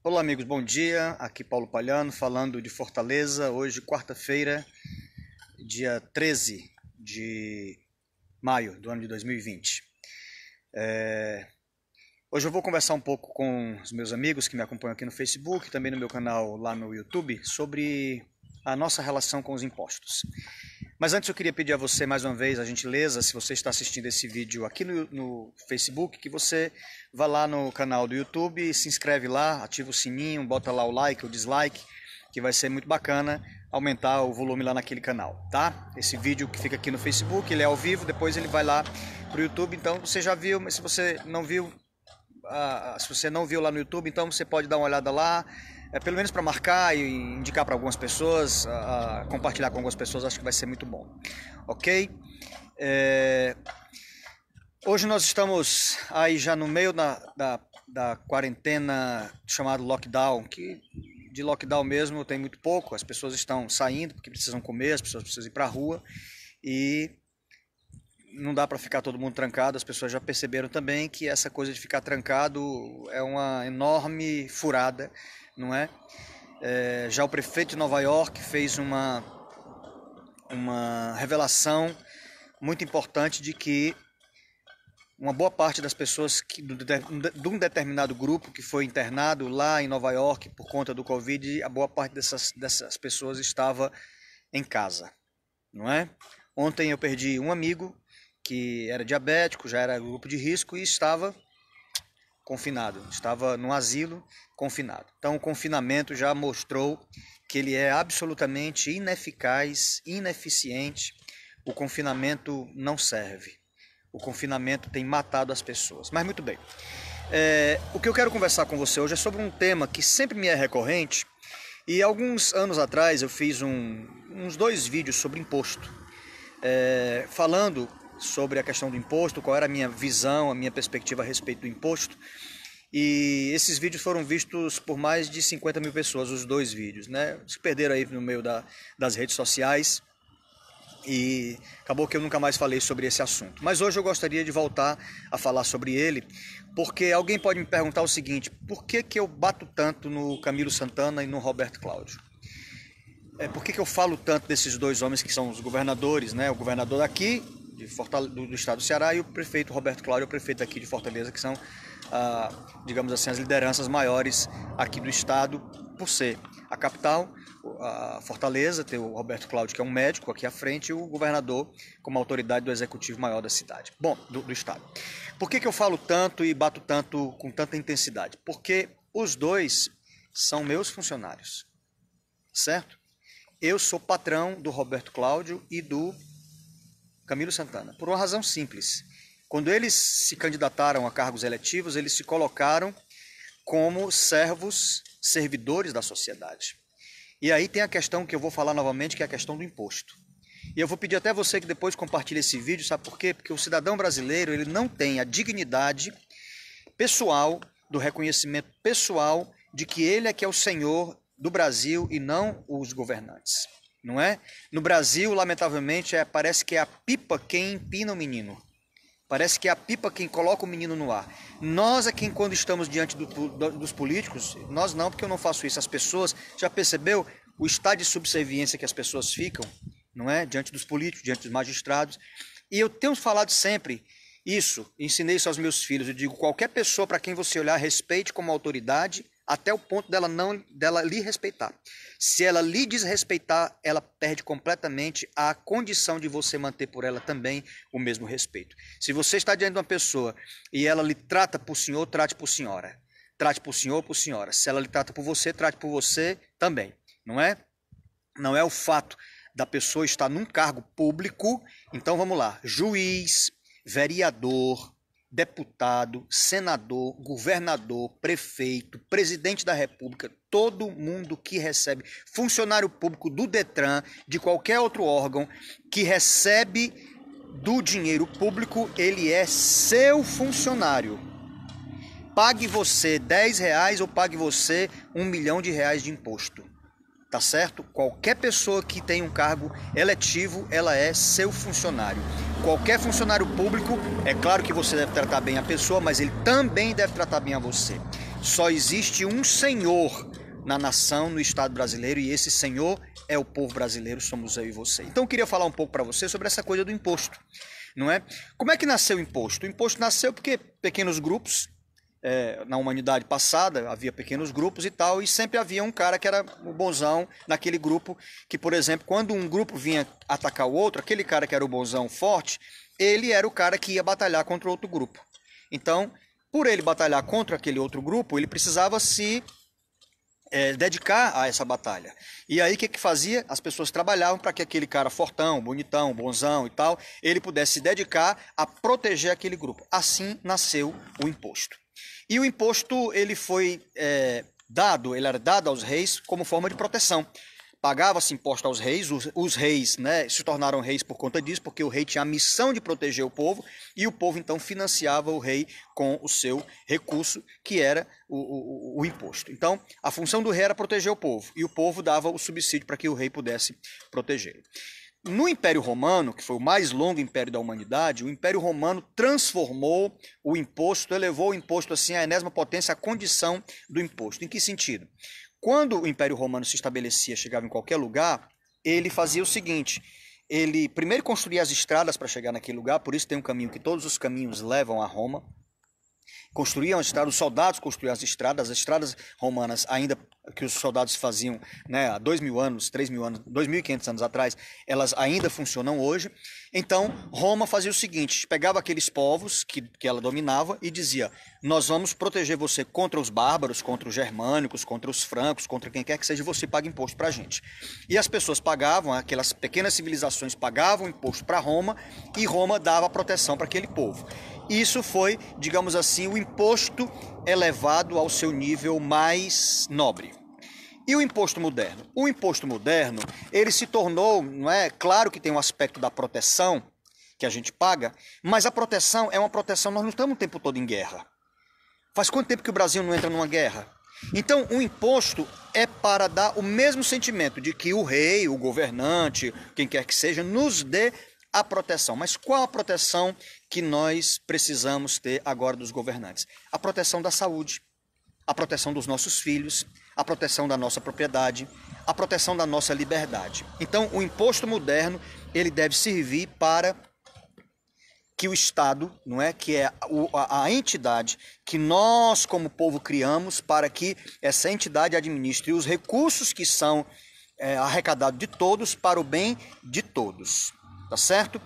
Olá amigos, bom dia, aqui Paulo Palhano falando de Fortaleza, hoje quarta-feira, dia 13 de maio do ano de 2020. Hoje eu vou conversar um pouco com os meus amigos que me acompanham aqui no Facebook, também no meu canal lá no YouTube, sobre a nossa relação com os impostos. Mas antes eu queria pedir a você mais uma vez a gentileza, se você está assistindo esse vídeo aqui no Facebook, que você vá lá no canal do YouTube, se inscreve lá, ativa o sininho, bota lá o like ou dislike, que vai ser muito bacana aumentar o volume lá naquele canal, tá? Esse vídeo que fica aqui no Facebook, ele é ao vivo, depois ele vai lá pro YouTube, então você já viu, mas se você não viu, lá no YouTube, então você pode dar uma olhada lá, pelo menos para marcar e indicar para algumas pessoas, compartilhar com algumas pessoas, acho que vai ser muito bom, ok? Hoje nós estamos aí já no meio da quarentena chamada lockdown, que de lockdown mesmo tem muito pouco, as pessoas estão saindo porque precisam comer, as pessoas precisam ir para a rua e não dá para ficar todo mundo trancado. As pessoas já perceberam também que essa coisa de ficar trancado é uma enorme furada, não é? Já o prefeito de Nova York fez uma revelação muito importante de que uma boa parte das pessoas de um determinado grupo que foi internado lá em Nova York por conta do Covid, a boa parte dessas pessoas estava em casa, não é? Ontem eu perdi um amigo que era diabético, já era grupo de risco e estava confinado, estava num asilo confinado. Então o confinamento já mostrou que ele é absolutamente ineficaz, ineficiente. O confinamento não serve. O confinamento tem matado as pessoas. Mas muito bem. O que eu quero conversar com você hoje é sobre um tema que sempre me é recorrente. E alguns anos atrás eu fiz uns 2 vídeos sobre imposto. Falando sobre a questão do imposto, qual era a minha visão, a minha perspectiva a respeito do imposto. E esses vídeos foram vistos por mais de 50 mil pessoas, os 2 vídeos, né? Se perderam aí no meio das redes sociais e acabou que eu nunca mais falei sobre esse assunto. Mas hoje eu gostaria de voltar a falar sobre ele, porque alguém pode me perguntar o seguinte: por que eu bato tanto no Camilo Santana e no Roberto Cláudio? Por que eu falo tanto desses 2 homens que são os governadores, né? O governador daqui do estado do Ceará e o prefeito Roberto Cláudio, o prefeito aqui de Fortaleza, que são, digamos assim, as lideranças maiores aqui do estado, por ser a capital, a Fortaleza, tem o Roberto Cláudio, que é um médico aqui à frente, e o governador como autoridade do executivo maior da cidade, do estado. Por que eu falo tanto e bato tanto com tanta intensidade? Porque os 2 são meus funcionários, certo? Eu sou patrão do Roberto Cláudio e do Camilo Santana, por uma razão simples. Quando eles se candidataram a cargos eletivos, eles se colocaram como servidores da sociedade. E aí tem a questão que eu vou falar novamente, que é a questão do imposto. E eu vou pedir até você que depois compartilhe esse vídeo, sabe por quê? Porque o cidadão brasileiro, ele não tem a dignidade pessoal, do reconhecimento pessoal de que ele é que é o senhor do Brasil e não os governantes. Não é? No Brasil, lamentavelmente, parece que é a pipa quem empina o menino. Parece que é a pipa quem coloca o menino no ar. Nós é quem, quando estamos diante dos políticos, nós não, porque eu não faço isso. As pessoas, já percebeu o estado de subserviência que as pessoas ficam, não é? Diante dos políticos, diante dos magistrados. E eu tenho falado sempre isso, ensinei isso aos meus filhos. Eu digo, qualquer pessoa para quem você olhar, respeite como autoridade, até o ponto dela lhe respeitar. Se ela lhe desrespeitar, ela perde completamente a condição de você manter por ela também o mesmo respeito. Se você está diante de uma pessoa e ela lhe trata por senhor, trate por senhora. Trate por senhor ou por senhora. Se ela lhe trata por você, trate por você também. Não é? Não é o fato da pessoa estar num cargo público. Então vamos lá. Juiz, vereador, deputado, senador, governador, prefeito, presidente da República, todo mundo que recebe, funcionário público do Detran, de qualquer outro órgão, que recebe do dinheiro público, ele é seu funcionário. Pague você R$10 ou pague você R$1 milhão de imposto. Tá certo? Qualquer pessoa que tem um cargo eletivo, ela é seu funcionário. Qualquer funcionário público, é claro que você deve tratar bem a pessoa, mas ele também deve tratar bem a você. só existe um Senhor na nação, no Estado brasileiro, e esse Senhor é o povo brasileiro, somos eu e você. Então eu queria falar um pouco para você sobre essa coisa do imposto, não é? Como é que nasceu o imposto? O imposto nasceu porque pequenos grupos, na humanidade passada, havia pequenos grupos e tal, e sempre havia um cara que era o bonzão naquele grupo, que, por exemplo, quando um grupo vinha atacar o outro, aquele cara que era o bonzão forte, ele era o cara que ia batalhar contra o outro grupo. Então, por ele batalhar contra aquele outro grupo, ele precisava se dedicar a essa batalha. E aí o que fazia? As pessoas trabalhavam para que aquele cara fortão, bonitão, bonzão e tal, ele pudesse se dedicar a proteger aquele grupo. Assim nasceu o imposto. E o imposto ele era dado aos reis como forma de proteção. Pagava-se imposto aos reis, os reis, né, se tornaram reis por conta disso, porque o rei tinha a missão de proteger o povo, e o povo então financiava o rei com o seu recurso, que era o imposto. Então, a função do rei era proteger o povo, e o povo dava o subsídio para que o rei pudesse protegê-lo. No Império Romano, que foi o mais longo império da humanidade, o Império Romano transformou o imposto, elevou o imposto assim à enésima potência, a condição do imposto. Em que sentido? Quando o Império Romano se estabelecia, chegava em qualquer lugar, ele fazia o seguinte: ele primeiro construía as estradas para chegar naquele lugar, por isso tem um caminho que todos os caminhos levam a Roma. Construíam as estradas, os soldados construíam as estradas romanas, ainda que os soldados faziam, né, há 2.000 anos, 3.000 anos, 2.500 anos atrás, elas ainda funcionam hoje. Então, Roma fazia o seguinte: pegava aqueles povos que ela dominava e dizia: nós vamos proteger você contra os bárbaros, contra os germânicos, contra os francos, contra quem quer que seja, você paga imposto para a gente. E as pessoas pagavam, aquelas pequenas civilizações pagavam imposto para Roma, e Roma dava proteção para aquele povo. Isso foi, digamos assim, o imposto elevado ao seu nível mais nobre. E o imposto moderno? O imposto moderno, ele se tornou, não é? Claro que tem um aspecto da proteção que a gente paga, mas a proteção é uma proteção, nós não estamos o tempo todo em guerra. Faz quanto tempo que o Brasil não entra numa guerra? Então, o imposto é para dar o mesmo sentimento de que o rei, o governante, quem quer que seja, nos dê a proteção. Mas qual a proteção que nós precisamos ter agora dos governantes? A proteção da saúde, a proteção dos nossos filhos, a proteção da nossa propriedade, a proteção da nossa liberdade. Então, o imposto moderno, ele deve servir para que o Estado, não é, que é a entidade que nós como povo criamos, para que essa entidade administre os recursos que são arrecadados de todos para o bem de todos. Tá certo?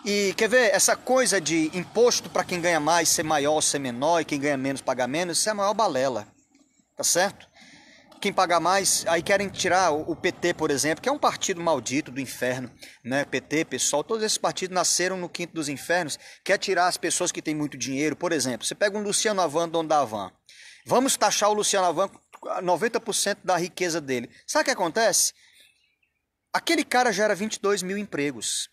E quer ver, essa coisa de imposto para quem ganha mais ser maior ou ser menor, e quem ganha menos pagar menos, isso é a maior balela. Tá certo? Quem paga mais, aí querem tirar o PT, por exemplo, que é um partido maldito do inferno, né? PT, PSOL, todos esses partidos nasceram no quinto dos infernos, quer tirar as pessoas que têm muito dinheiro. Por exemplo, você pega um Luciano Havan, dono da Havan. Vamos taxar o Luciano Havan 90% da riqueza dele. Sabe o que acontece? Aquele cara gera 22 mil empregos.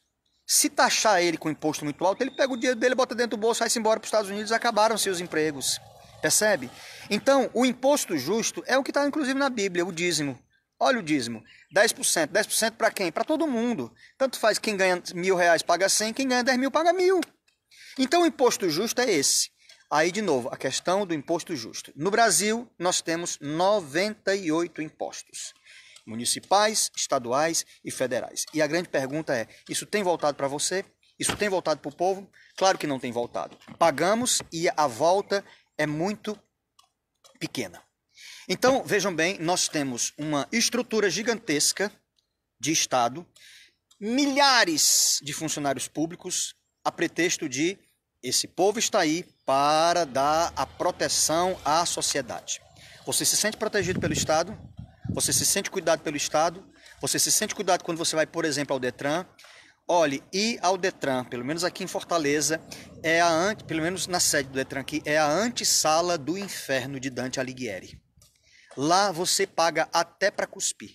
Se taxar ele com imposto muito alto, ele pega o dinheiro dele, bota dentro do bolso, vai-se embora para os Estados Unidos, acabaram seus empregos. Percebe? Então, o imposto justo é o que está inclusive na Bíblia, o dízimo. Olha o dízimo, 10%. 10% para quem? Para todo mundo. Tanto faz quem ganha R$1.000 paga 100, quem ganha 10 mil paga 1.000. Então, o imposto justo é esse. Aí, de novo, a questão do imposto justo. No Brasil, nós temos 98 impostos. Municipais, estaduais e federais. E a grande pergunta é, isso tem voltado para você? Isso tem voltado para o povo? Claro que não tem voltado. Pagamos e a volta é muito pequena. Então, vejam bem, nós temos uma estrutura gigantesca de Estado, milhares de funcionários públicos, a pretexto de esse povo está aí para dar a proteção à sociedade. Você se sente protegido pelo Estado? Você se sente cuidado pelo Estado? Você se sente cuidado quando você vai, por exemplo, ao Detran? Olhe, ir ao Detran, pelo menos aqui em Fortaleza, pelo menos na sede do Detran aqui, é a antessala do inferno de Dante Alighieri. Lá você paga até para cuspir,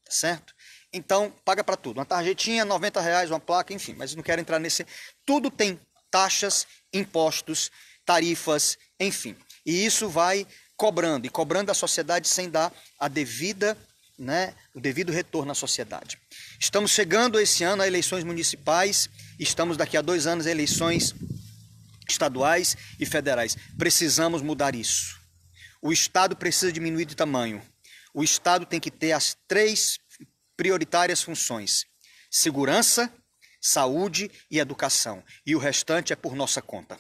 tá certo? Então, paga para tudo. Uma tarjetinha, R$90, uma placa, enfim, mas não quero entrar nesse... Tudo tem taxas, impostos, tarifas, enfim. E isso vai cobrando, e cobrando a sociedade sem dar a devida, né, o devido retorno à sociedade. Estamos chegando esse ano a eleições municipais, estamos daqui a 2 anos a eleições estaduais e federais. Precisamos mudar isso. O Estado precisa diminuir de tamanho. O Estado tem que ter as 3 prioritárias funções: segurança, saúde e educação. E o restante é por nossa conta.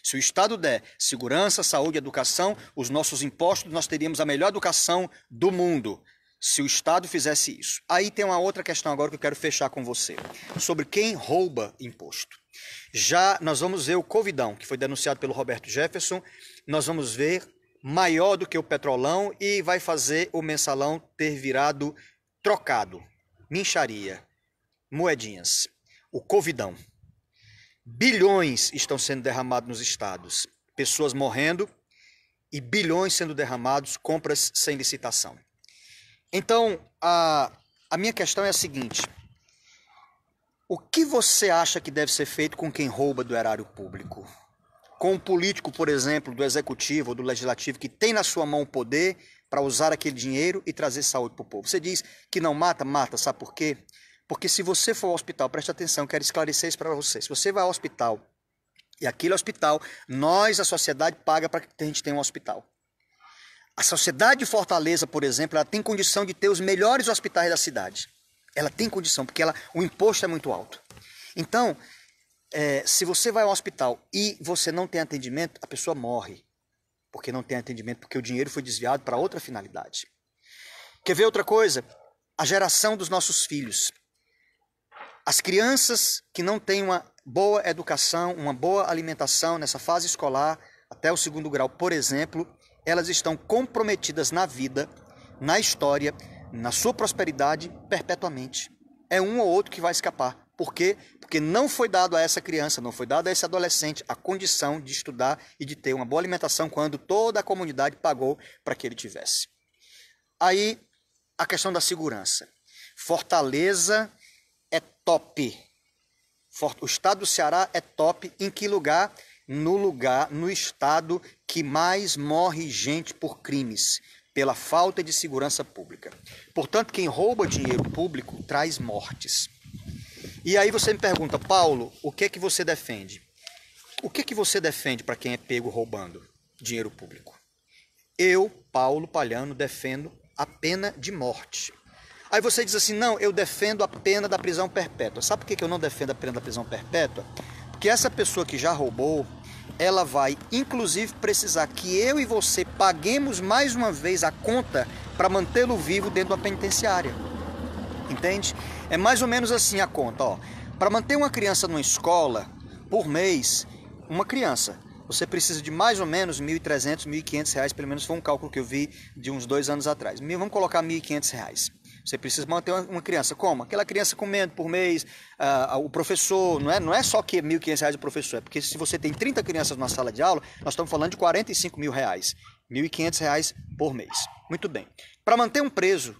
Se o Estado der segurança, saúde e educação, os nossos impostos, nós teríamos a melhor educação do mundo. Se o Estado fizesse isso. Aí tem uma outra questão agora que eu quero fechar com você. Sobre quem rouba imposto. Já nós vamos ver o Covidão, que foi denunciado pelo Roberto Jefferson. Nós vamos ver maior do que o Petrolão e vai fazer o Mensalão ter virado trocado. Mincharia. Moedinhas. O Covidão. Bilhões estão sendo derramados nos estados. Pessoas morrendo e bilhões sendo derramados, compras sem licitação. Então, a minha questão é a seguinte. O que você acha que deve ser feito com quem rouba do erário público? Com um político, por exemplo, do executivo ou do legislativo, que tem na sua mão o poder para usar aquele dinheiro e trazer saúde para o povo. Você diz que não mata? Mata. Sabe por quê? Porque se você for ao hospital, preste atenção, quero esclarecer isso para você. Se você vai ao hospital e aquele hospital, nós, a sociedade, paga para que a gente tenha um hospital. A sociedade de Fortaleza, por exemplo, ela tem condição de ter os melhores hospitais da cidade. Ela tem condição, porque o imposto é muito alto. Então, se você vai ao hospital e você não tem atendimento, a pessoa morre. Porque não tem atendimento, porque o dinheiro foi desviado para outra finalidade. Quer ver outra coisa? A geração dos nossos filhos. As crianças que não têm uma boa educação, uma boa alimentação nessa fase escolar, até o 2º grau, por exemplo, elas estão comprometidas na vida, na história, na sua prosperidade, perpetuamente. É um ou outro que vai escapar. Por quê? Porque não foi dado a essa criança, não foi dado a esse adolescente a condição de estudar e de ter uma boa alimentação quando toda a comunidade pagou para que ele tivesse. Aí, a questão da segurança. Fortaleza é top. O estado do Ceará é top. Em que lugar? No estado que mais morre gente por crimes, pela falta de segurança pública. Portanto, quem rouba dinheiro público traz mortes. E aí você me pergunta, Paulo, o que é que você defende? O que é que você defende para quem é pego roubando dinheiro público? Eu, Paulo Palhano, defendo a pena de morte. Aí você diz assim, não, eu defendo a pena da prisão perpétua. Sabe por que eu não defendo a pena da prisão perpétua? Porque essa pessoa que já roubou, ela vai, inclusive, precisar que eu e você paguemos mais uma vez a conta para mantê-lo vivo dentro da penitenciária. Entende? É mais ou menos assim a conta. Ó. Para manter uma criança numa escola, por mês, uma criança, você precisa de mais ou menos R$ 1.300, R$ 1.500, pelo menos foi um cálculo que eu vi de uns 2 anos atrás. Vamos colocar R$ 1.500. Você precisa manter uma criança. Como? Aquela criança comendo por mês, o professor, não é só que R$ 1.500 o professor, é porque se você tem 30 crianças numa sala de aula, nós estamos falando de R$ 45.000, R$ 1.500 por mês. Muito bem. Para manter um preso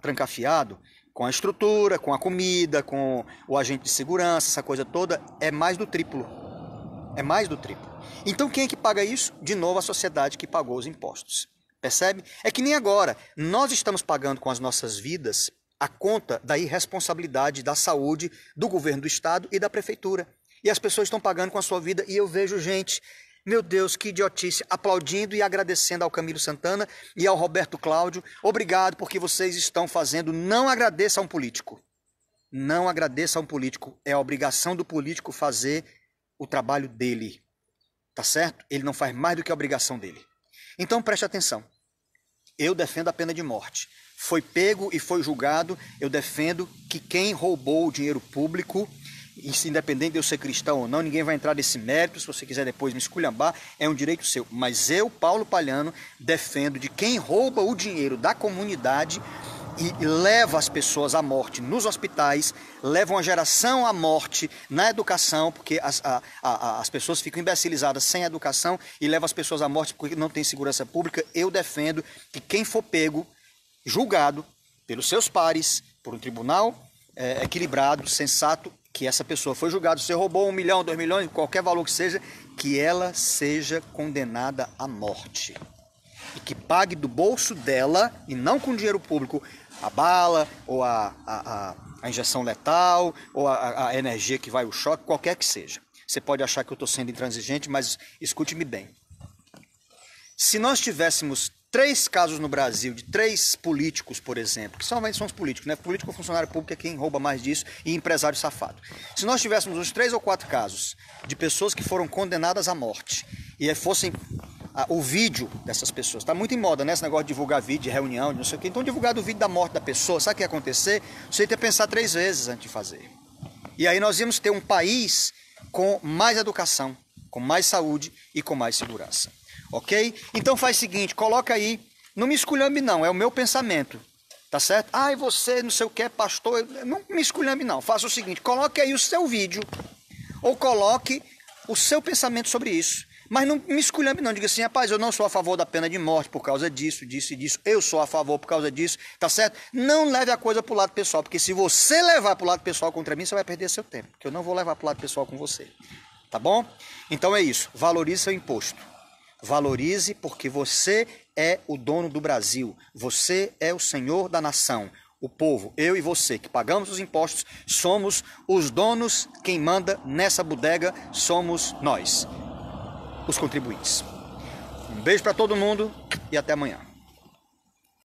trancafiado, com a estrutura, com a comida, com o agente de segurança, essa coisa toda, é mais do triplo. É mais do triplo. Então quem é que paga isso? De novo a sociedade que pagou os impostos. Percebe? É que nem agora. Nós estamos pagando com as nossas vidas a conta da irresponsabilidade da saúde do governo do estado e da prefeitura. E as pessoas estão pagando com a sua vida e eu vejo gente, meu Deus, que idiotice, aplaudindo e agradecendo ao Camilo Santana e ao Roberto Cláudio. Obrigado porque vocês estão fazendo. Não agradeça a um político. Não agradeça a um político. É a obrigação do político fazer o trabalho dele. Tá certo? Ele não faz mais do que a obrigação dele. Então preste atenção. Eu defendo a pena de morte. Foi pego e foi julgado. Eu defendo que quem roubou o dinheiro público, independente de eu ser cristão ou não, ninguém vai entrar nesse mérito. Se você quiser depois me esculhambar, é um direito seu. Mas eu, Paulo Palhano, defendo de quem rouba o dinheiro da comunidade e leva as pessoas à morte nos hospitais, leva uma geração à morte na educação, porque as pessoas ficam imbecilizadas sem educação e leva as pessoas à morte porque não tem segurança pública. Eu defendo que quem for pego, julgado pelos seus pares, por um tribunal equilibrado, sensato, que essa pessoa foi julgada, você roubou 1 milhão, 2 milhões, qualquer valor que seja, que ela seja condenada à morte. E que pague do bolso dela, e não com dinheiro público, a bala, ou a injeção letal, ou a energia que vai o choque, qualquer que seja. Você pode achar que eu estou sendo intransigente, mas escute-me bem. Se nós tivéssemos 3 casos no Brasil de 3 políticos, por exemplo, que são os políticos, né? Político ou funcionário público é quem rouba mais disso, e empresário safado. Se nós tivéssemos uns 3 ou 4 casos de pessoas que foram condenadas à morte e fossem o vídeo dessas pessoas, está muito em moda, né? Esse negócio de divulgar vídeo de reunião, de não sei o quê. Então, divulgar o vídeo da morte da pessoa, sabe o que ia acontecer? Você ia ter que pensar 3 vezes antes de fazer. E aí nós íamos ter um país com mais educação, com mais saúde e com mais segurança. Ok? Então faz o seguinte, coloca aí, não me esculhambe não, é o meu pensamento, tá certo? Ai, você não sei o que é pastor, não me esculhambe não, faça o seguinte, coloque aí o seu vídeo, ou coloque o seu pensamento sobre isso, mas não me esculhambe não, diga assim, rapaz, eu não sou a favor da pena de morte por causa disso, disso e disso, eu sou a favor por causa disso, tá certo? Não leve a coisa pro lado pessoal, porque se você levar pro lado pessoal contra mim, você vai perder seu tempo, porque eu não vou levar pro lado pessoal com você, tá bom? Então é isso, valorize seu imposto. Valorize porque você é o dono do Brasil, você é o senhor da nação, o povo, eu e você que pagamos os impostos, somos os donos, quem manda nessa bodega somos nós, os contribuintes. Um beijo para todo mundo e até amanhã.